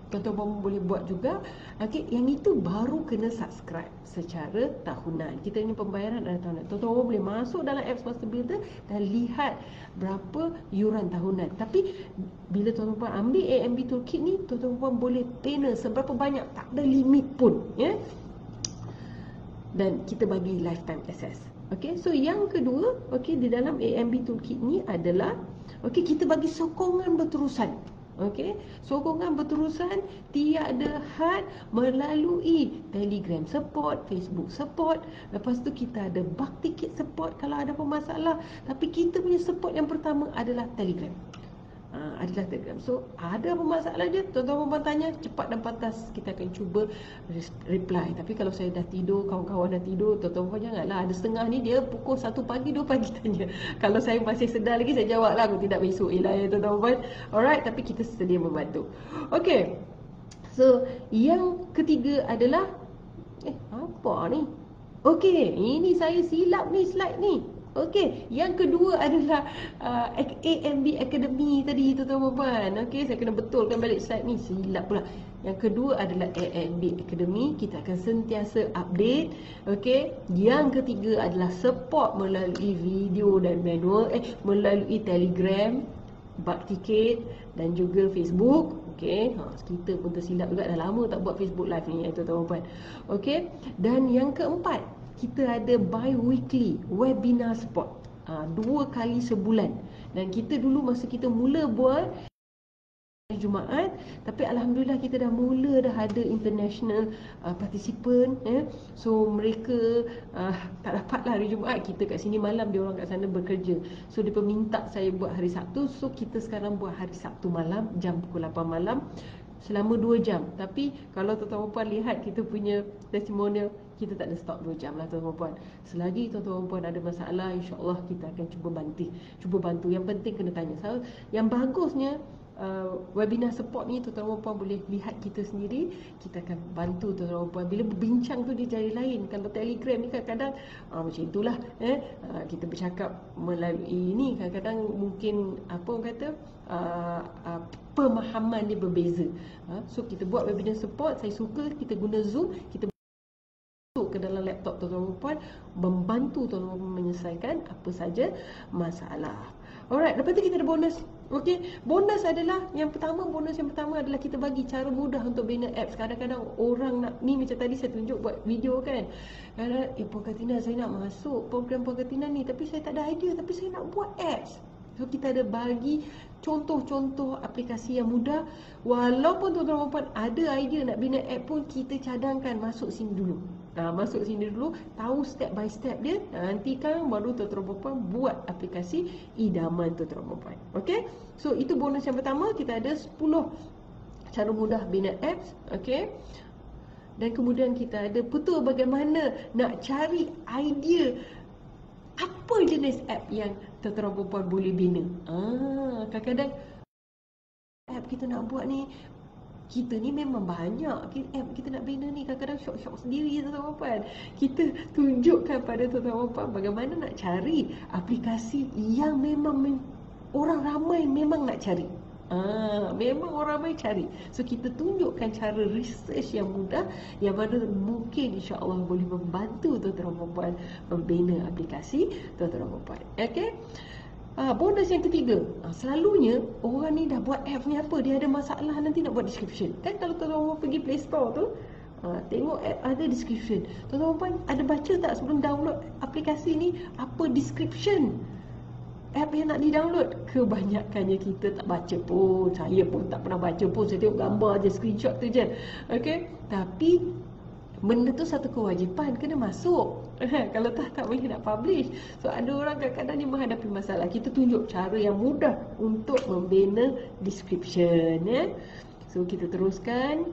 tuan-tuan boleh buat juga. Okey, yang itu baru kena subscribe secara tahunan. Kita ni pembayaran adalah tahunan. Tuan-tuan boleh masuk dalam Apps Master Builder dan lihat berapa yuran tahunan. Tapi bila tuan-tuan ambil AMB Toolkit ni, tuan-tuan boleh bina seberapa banyak, tak ada limit pun ya. Dan kita bagi lifetime access. Okey, so yang kedua, okey, di dalam AMB Toolkit ni adalah okey, kita bagi sokongan berterusan. Okey, sokongan berterusan tiada had melalui Telegram support, Facebook support. Lepas tu kita ada bug ticket support kalau ada apa masalah. Tapi kita punya support yang pertama adalah Telegram. So ada apa masalah je, tuan-tuan puan tanya, cepat dan pantas kita akan cuba reply. Tapi kalau saya dah tidur, kawan-kawan dah tidur, tuan-tuan puan janganlah, ada setengah ni dia pukul 1 pagi, 2 pagi tanya. Kalau saya masih sedar lagi, saya jawab lah, aku tidak besok ya tuan-tuan puan. Alright, tapi kita sedia membantu. Okay, so yang ketiga adalah apa ni? Okay, ini saya silap ni slide ni. Okey, yang kedua adalah AMB Academy tadi tuan-tuan puan. Okey, saya kena betulkan balik slide ni, silap pula. Yang kedua adalah AMB Academy, kita akan sentiasa update. Okey, yang ketiga adalah support melalui video dan manual, melalui Telegram, bug ticket dan juga Facebook. Okey, kita pun tersilap juga, dah lama tak buat Facebook live ni tuan-tuan puan. Okey, dan yang keempat, kita ada bi-weekly webinar support, 2 kali sebulan. Dan kita dulu masa kita mula buat Jumaat, tapi Alhamdulillah kita dah mula dah ada international participant ya. So mereka tak dapatlah hari Jumaat, kita kat sini malam, dia orang kat sana bekerja. So dia minta saya buat hari Sabtu. So kita sekarang buat hari Sabtu malam, jam pukul 8 malam, selama 2 jam. Tapi kalau tuan-tuan puan lihat kita punya testimonial, kita tak ada stop 2 jam lah tuan-tuan puan. Selagi tuan-tuan puan ada masalah, insya-Allah kita akan cuba bantu. Yang penting kena tanya. So, yang bagusnya webinar support ni tuan-tuan puan boleh lihat kita sendiri, kita akan bantu tuan-tuan puan. Bila berbincang tu dia jadi lain. Kalau Telegram ni kadang-kadang macam itulah kita bercakap melalui ni, kadang-kadang mungkin apa orang kata pemahaman dia berbeza. So kita buat webinar support, saya suka kita guna Zoom, kita ke dalam laptop tuan-tuan dan puan, membantu tuan-tuan dan puan menyelesaikan apa saja masalah. Alright, lepas tu kita ada bonus. Okey, bonus adalah bonus yang pertama adalah kita bagi cara mudah untuk bina apps. Kadang-kadang orang nak ni, macam tadi saya tunjuk buat video kan. Kadang-kadang, Puan Katina, saya nak masuk program Puan Katina ni, tapi saya tak ada idea, tapi saya nak buat apps. So kita ada bagi contoh-contoh aplikasi yang mudah. Walaupun tuan-tuan dan puan ada idea nak bina app pun, kita cadangkan masuk sini dulu. Masuk sini dulu, tahu step by step dia. Nanti kan baru tuan-tuan dan puan buat aplikasi idaman tuan-tuan dan puan. Okay, so itu bonus yang pertama. Kita ada 10 cara mudah bina apps. Okay, dan kemudian kita ada betul bagaimana nak cari idea apa jenis app yang tuan-tuan dan puan boleh bina. Kadang-kadang app kita nak buat ni, kita ni memang banyak app kita nak bina ni, kadang-kadang syok-syok sendiri tuan-tuan dan puan. Kita tunjukkan pada tuan-tuan dan puan bagaimana nak cari aplikasi yang memang orang ramai memang nak cari. Memang orang ramai cari. So kita tunjukkan cara research yang mudah, yang mana mungkin insya-Allah boleh membantu tuan-tuan dan puan membina aplikasi tuan-tuan dan puan. Okey. Bonus yang ketiga, selalunya orang ni dah buat app ni apa, dia ada masalah nanti nak buat description. Kan kalau tuan-tuan pergi Play Store tu, tengok app ada description. Tuan-tuan ada baca tak sebelum download aplikasi ni apa description app yang nak di-download? Kebanyakannya kita tak baca pun. Saya pun tak pernah baca pun. Saya tengok gambar je, screenshot tu je. Okay, tapi benda tu satu kewajipan, kena masuk. Kalau tak boleh nak publish. So ada orang kadang-kadang ni menghadapi masalah. Kita tunjuk cara yang mudah untuk membina description, ya. So kita teruskan.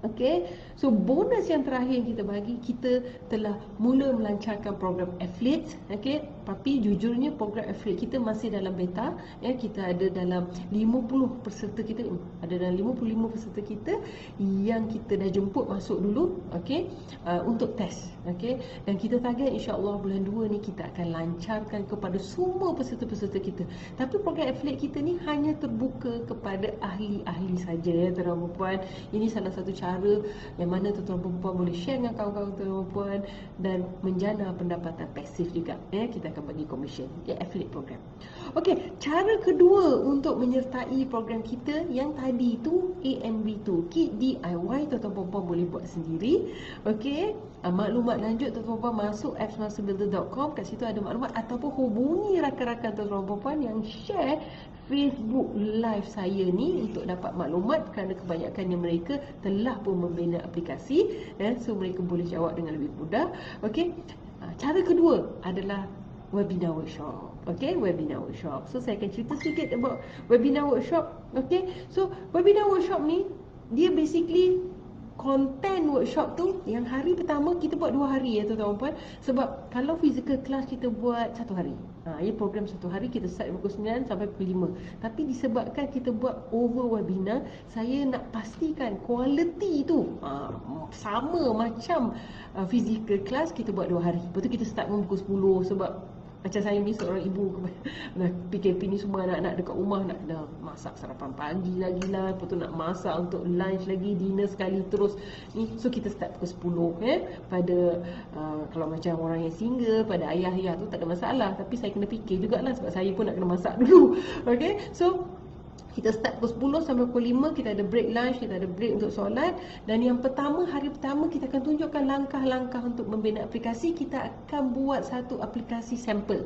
Okay, so bonus yang terakhir yang kita bagi, kita telah mula melancarkan program affiliate. Okay, tapi jujurnya program affiliate kita masih dalam beta, ya. Kita ada dalam 50 peserta kita, ada dalam 55 peserta kita yang kita dah jemput masuk dulu, okay, untuk test. Okay, dan kita target insya-Allah bulan 2 ni kita akan lancarkan kepada semua peserta-peserta kita. Tapi program affiliate kita ni hanya terbuka kepada ahli-ahli saja, ya tuan-tuan dan puan. Ini salah satu cara yang mana tuan-tuan dan puan boleh share dengan kawan-kawan tuan-tuan dan puan dan menjana pendapatan pasif juga, ya. Kita akan bagi commission, ya, affiliate program. Okey, cara kedua untuk menyertai program kita yang tadi tu, AMB2, kit DIY, tuan-tuan dan puan boleh buat sendiri. Okey, maklumat lanjut tuan-tuan dan puan masuk appsmasterbuilder.com, kat situ ada maklumat, ataupun hubungi rakan-rakan tuan-tuan dan puan yang share Facebook live saya ni untuk dapat maklumat, kerana kebanyakannya mereka telah pun membina aplikasi, dan so mereka boleh jawab dengan lebih mudah. Okey, cara kedua adalah webinar workshop. Okey, webinar workshop. So saya akan cerita sedikit about webinar workshop. Okey, so webinar workshop ni dia basically content workshop tu yang hari pertama kita buat 2 hari, ya tuan-tuan dan puan. Sebab kalau physical class kita buat 1 hari. Ia program 1 hari, kita start pukul 9 sampai pukul 5. Tapi disebabkan kita buat over webinar, saya nak pastikan kualiti tu sama macam physical class, kita buat 2 hari. Lepas tu kita start pukul 10 sebab macam saya ni seorang ibu, PKP ni semua anak-anak dekat rumah nak kena masak sarapan pagi lagi lah, lepas tu nak masak untuk lunch lagi, dinner sekali terus ni. So kita start pukul 10, pada kalau macam orang yang single, pada ayah-ayah tu tak ada masalah. Tapi saya kena fikir jugalah sebab saya pun nak kena masak dulu. Okay, so kita start pukul 10 sampai pukul 5, kita ada break lunch, kita ada break untuk solat. Dan yang pertama, hari pertama kita akan tunjukkan langkah-langkah untuk membina aplikasi. Kita akan buat satu aplikasi sampel.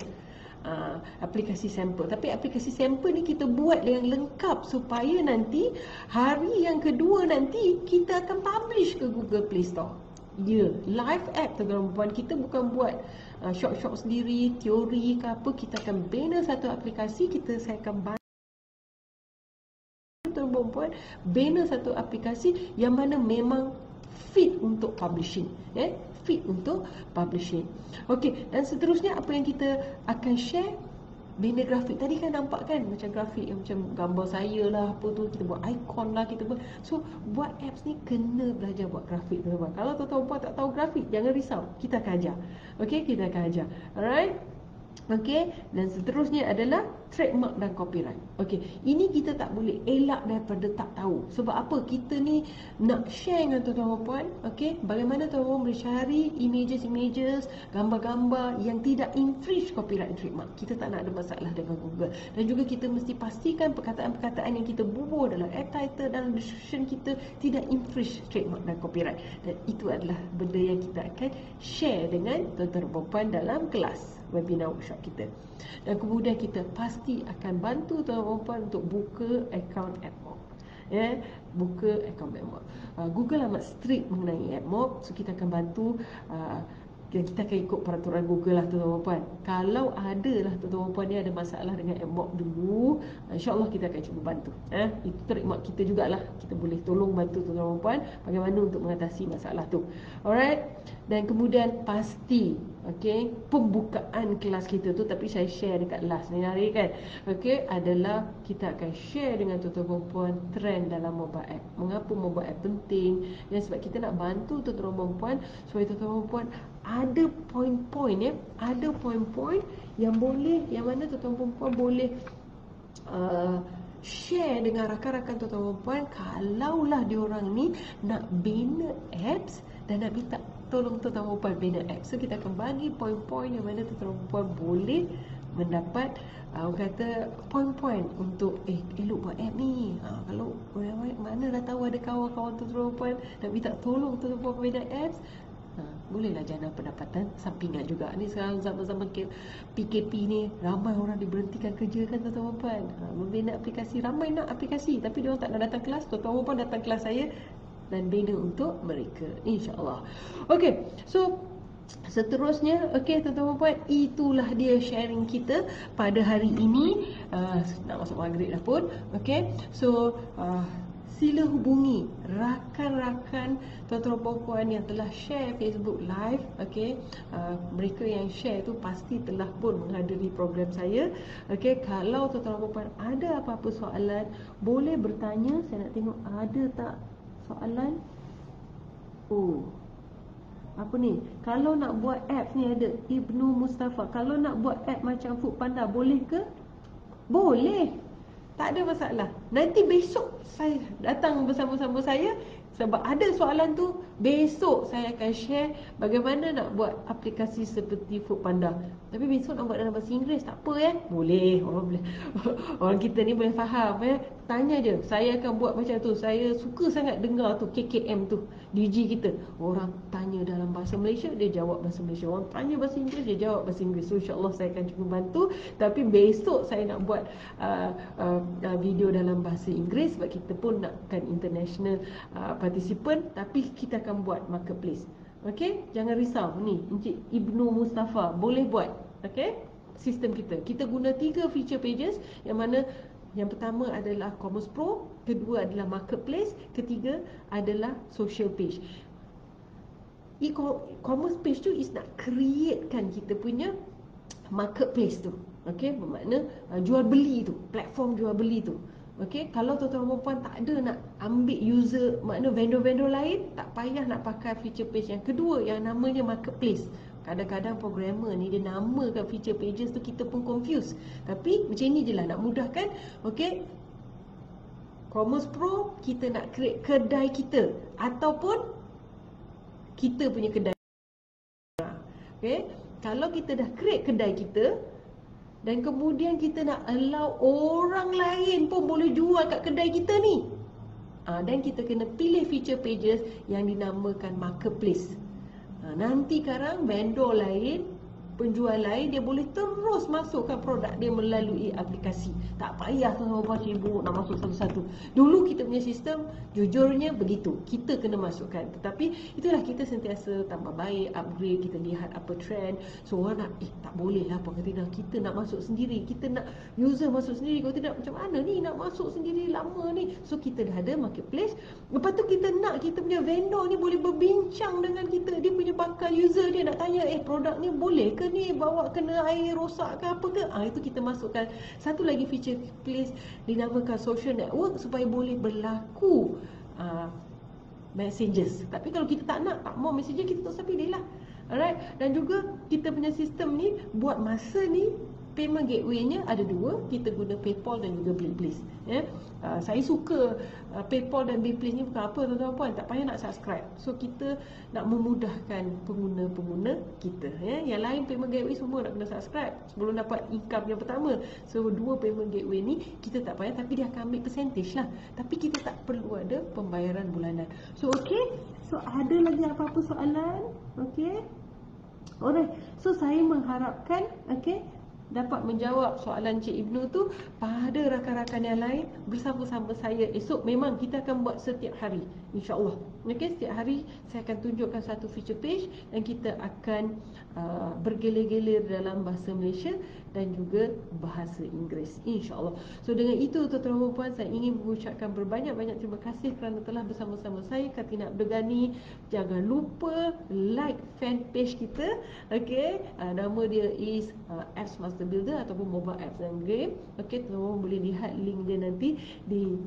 Aplikasi sampel. Tapi aplikasi sampel ni kita buat yang lengkap supaya nanti hari yang kedua nanti kita akan publish ke Google Play Store. Ya, live app tuan-tuan dan puan. Kita bukan buat short-short sendiri, teori ke apa. Kita akan bina satu aplikasi, saya akan perempuan bina satu aplikasi yang mana memang fit untuk publishing, fit untuk publishing. Okey, dan seterusnya apa yang kita akan share, bina grafik. Tadi kan nampak kan macam grafik yang macam gambar saya lah, apa tu, kita buat icon lah, kita buat. So buat apps ni kena belajar buat grafik tuan-tuan. Kalau tuan-tuan tak tahu grafik, jangan risau, kita akan ajar. Okey, kita akan ajar. Alright. Okey, dan seterusnya adalah trademark dan copyright. Okey, ini kita tak boleh elak daripada tak tahu. Sebab apa? Kita ni nak share dengan tuan-tuan dan puan, okey, bagaimana tuan-tuan boleh cari images, gambar-gambar yang tidak infringe copyright dan trademark. Kita tak nak ada masalah dengan Google. Dan juga kita mesti pastikan perkataan-perkataan yang kita bubuh dalam add title dan description kita tidak infringe trademark dan copyright. Dan itu adalah benda yang kita akan share dengan tuan-tuan dan puan dalam kelas webinar workshop kita. Dan kemudian kita pasti akan bantu tuan-tuan dan puan untuk buka akaun AdMob. Ya, buka akaun AdMob. Google amat strict mengenai AdMob, so kita akan bantu. Kita akan ikut peraturan Google lah tuan-tuan dan puan. Kalau ada lah tuan-tuan dan puan ni ada masalah dengan AdMob dulu, insyaAllah kita akan cuba bantu. Itu trademark kita jugalah. Kita boleh tolong bantu tuan-tuan dan puan bagaimana untuk mengatasi masalah tu. Alright. Dan kemudian pasti pembukaan kelas kita tu, tapi saya share dekat last ni hari kan. Adalah kita akan share dengan tuan-tuan dan puan trend dalam mobile app. Mengapa mobile app penting? Sebab kita nak bantu tuan-tuan dan puan supaya tuan-tuan dan puan ada poin-poin ada poin-poin yang mana tuan-tuan dan puan boleh share dengan rakan-rakan tuan-tuan dan puan kalaulah diorang ni nak bina apps dan nak minta tolong tuan-tuan dan puan bina apps. So kita akan bagi poin-poin yang mana tuan-tuan dan puan boleh mendapat poin-poin untuk elok buat app ni. Kalau mana dah tahu ada kawan-kawan tuan-tuan dan puan nak minta tolong tuan-tuan dan puan bina apps, bolehlah jana pendapatan sampingan juga. Ni sekarang zaman-zaman PKP ni ramai orang diberhentikan kerja kan tuan-tuan dan puan. Membina aplikasi, ramai nak aplikasi tapi dia orang tak nak datang kelas. Tuan-tuan dan puan datang kelas saya dan bina untuk mereka, insya-Allah. Okey, so seterusnya, tuan-tuan dan puan, itulah dia sharing kita pada hari ini. Nak masuk maghrib dah pun. So sila hubungi rakan-rakan tuan-tuan dan puan yang telah share Facebook Live. Mereka yang share tu pasti telah pun menghadiri program saya. Kalau tuan-tuan dan puan ada apa-apa soalan, boleh bertanya. Saya nak tengok ada tak soalan. Apa ni? Kalau nak buat apps ni, ada Ibnu Mustafa. Kalau nak buat app macam Foodpanda, boleh ke? Boleh. Tak ada masalah. Nanti besok saya datang bersama-sama saya. Sebab ada soalan tu, besok saya akan share bagaimana nak buat aplikasi seperti Foodpanda. Tapi besok nak buat dalam bahasa Inggeris, tak apa boleh. Orang kita ni boleh faham Tanya je, saya akan buat macam tu. Saya suka sangat dengar tu KKM tu, DJ kita. Orang tanya dalam bahasa Malaysia, dia jawab bahasa Malaysia. Orang tanya bahasa Inggeris, dia jawab bahasa Inggeris. So insyaAllah saya akan cuba bantu. Tapi besok saya nak buat video dalam bahasa Inggeris sebab kita pun nakkan international participant. Tapi kita akan buat marketplace. Jangan risau. Ni Encik Ibnu Mustafa boleh buat. Sistem kita guna 3 feature pages, yang mana yang pertama adalah Commerce Pro, kedua adalah marketplace, ketiga adalah social page. E-commerce page tu is nak createkan kita punya marketplace tu. Bermakna jual beli tu, platform jual beli tu. Kalau tuan-tuan dan puan tak ada nak ambil user, makna vendor-vendor lain, tak payah nak pakai feature page yang kedua yang namanya marketplace. Kadang-kadang programmer ni dia namakan feature pages tu, kita pun confuse. Tapi macam ni je lah, nak mudahkan. Commerce Pro, kita nak create kedai kita ataupun kita punya kedai. Kalau kita dah create kedai kita dan kemudian kita nak allow orang lain pun boleh jual kat kedai kita ni, dan kita kena pilih feature pages yang dinamakan marketplace. Nanti sekarang vendor lain, penjual lain, dia boleh terus masukkan produk dia melalui aplikasi. Tak payah tuan-tuan sibuk nak masuk satu-satu. Dulu kita punya sistem, jujurnya begitu, kita kena masukkan. Tetapi itulah, kita sentiasa tambah baik, upgrade, kita lihat apa trend. So orang nak, tak boleh lah apa kata, kita nak masuk sendiri, kita nak user masuk sendiri. Kalau tidak, macam mana ni nak masuk sendiri, lama ni. So kita dah ada marketplace. Lepas tu kita nak kita punya vendor ni boleh berbincang dengan kita. Dia punya bakal user dia nak tanya, produk ni boleh ke ni, bawa kena air rosak ke apa ke. Itu kita masukkan. Satu lagi feature place dinamakan social network, supaya boleh berlaku messages. Tapi kalau kita tak nak, tak mau messenger, kita tak usah pilih lah. Alright, dan juga kita punya sistem ni buat masa ni payment gateway-nya ada dua, kita guna PayPal dan juga Bliss. Saya suka PayPal dan Bliss ni bukan apa tuan-tuan puan, tak payah nak subscribe. So kita nak memudahkan pengguna-pengguna kita. Yang lain payment gateway semua nak kena subscribe sebelum dapat income yang pertama. So dua payment gateway ni kita tak payah, tapi dia akan ambil percentage lah. Tapi kita tak perlu ada pembayaran bulanan. So okay, so ada lagi apa-apa soalan? Okay, alright, so saya mengharapkan dapat menjawab soalan Cik Ibnu tu pada rakan-rakan yang lain bersama-sama saya esok. Memang kita akan buat setiap hari, insya-Allah. Okey, setiap hari saya akan tunjukkan satu feature page dan kita akan bergelir-gelir dalam bahasa Malaysia dan juga bahasa Inggeris, insya-Allah. So dengan itu tuan-tuan dan puan, saya ingin mengucapkan berbanyak-banyak terima kasih kerana telah bersama-sama saya, Katina Abdul Ghani. Jangan lupa like fan page kita. Okey, nama dia is Apps Master Builder ataupun Mobile Apps and Game. Okey, teman-teman boleh lihat link dia nanti di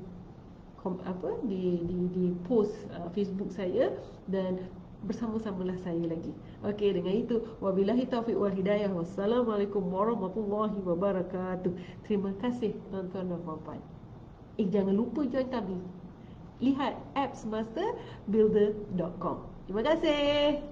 post Facebook saya, dan bersama-samalah saya lagi. Okey, dengan itu wabillahi taufiq wal hidayah. Wassalamualaikum warahmatullahi wabarakatuh. Terima kasih tuan-tuan dan puan-puan. Jangan lupa join kami. Lihat appsmasterbuilder.com. Terima kasih.